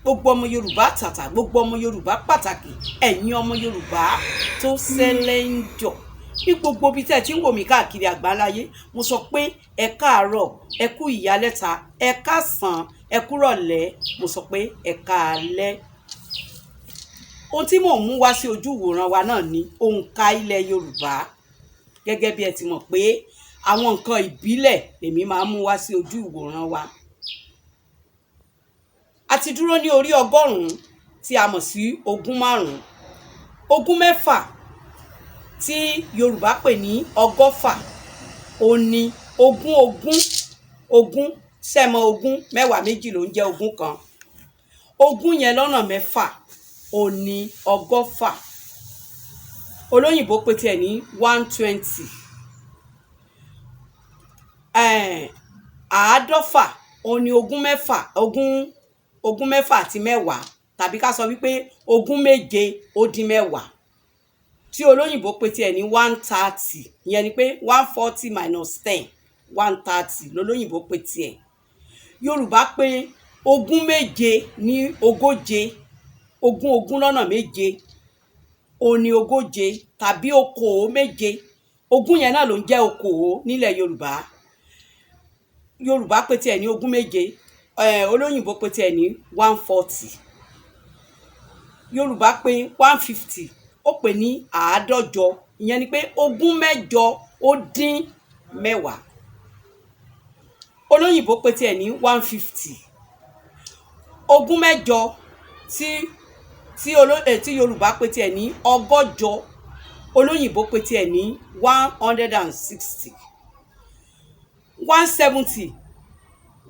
gbogbo ọmọ Yorùbá tàtà, gbogbo ọmọ Yorùbá pàtàkì, ẹ̀yin ọmọ Yorùbá tó ṣẹlẹ̀ ń jọ ní gbogbo ibi tẹ́ ẹ ti ń wò mí káàkiri àgbáláyé. Mo sọ pé ẹ káàárọ̀, ẹ kú ìyálẹ́ta, ẹ káàsán, ẹ kúrọ̀lẹ́, mo sọ pé ẹ káalẹ́. Ohun tí mò ń mú wá sí ojú ìwòran wa náà ni òǹkà ilẹ̀ Yorùbá. Gẹ́gẹ́ bí ẹ ti mọ̀ pé àwọn nǹkan ìbílẹ̀ lèmi máa ń mú wá sí ojú ìwòran wa. A ti dúró ní orí 100 tí a mọ̀ sí 5. 6 tí Yorùbá pè ní 100 ó ní ogún sẹ́mọ ogún mẹ́wàá méjì ló ń jẹ́ ogún kan. Ogún yẹn lọ́nà 6 ó ní 100. Olóyìnbó pè tiẹ̀ ní 120. Àádọ́fà ó ní ogún mẹ́fà àti mẹ́wàá, tàbí ká sọ wípé ogún méje ó dín mẹ́wàá, tí olóyìnbó pè tiẹ̀ ní 130. ìyẹn ni pé 140 minus 10, 130 lolóyìnbó pè tiẹ̀. Yorùbá pè ogún méje ní ogóje. Ogún lọ́nà méje ó ní ogóje, tàbí okòó méje. Ogún yẹn náà ló ń jẹ́ okòó nílẹ̀ Yorùbá. Yorùbá pè tiẹ̀ ní ogún méje, olóyìnbó pè tiẹ̀ ní 140. Yorùbá pè 150, ó pè ní àádọ́jọ. ìyẹn ni pé ogún mẹ́jọ ó dín mẹ́wàá. Olóyìnbó pè tiẹ̀ ní 150. Ogún mẹ́jọ tí Yorùbá pè tiẹ̀ ní ọgọ́jọ, olóyìnbó pè tiẹ̀ ní 160.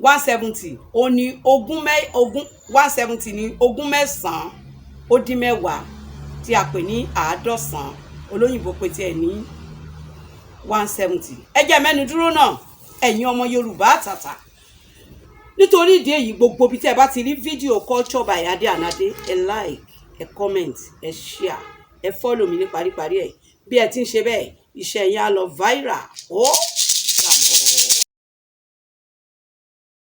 170 ó ní 170 ní ogún mẹ́sàn-án ó dín mẹ́wàá, tí a pè ní àádọ́sàn. Olóyìnbó pè tiẹ̀ ní 170. ẹ jẹ́ mẹ́nu dúró náà, ẹ̀yin ọmọ Yorùbá àtàtà. Nítorí ìdí èyí, gbogbo bí tẹ́ ẹ bá ti rí fídíò Culture by Ade and Ade, ẹ like, ẹ comment, ẹ share, ẹ follow mi ní paríparí ẹ̀. Bí ẹ ti ń ṣe bẹ́ẹ̀, iṣẹ́ yín á lọ viral.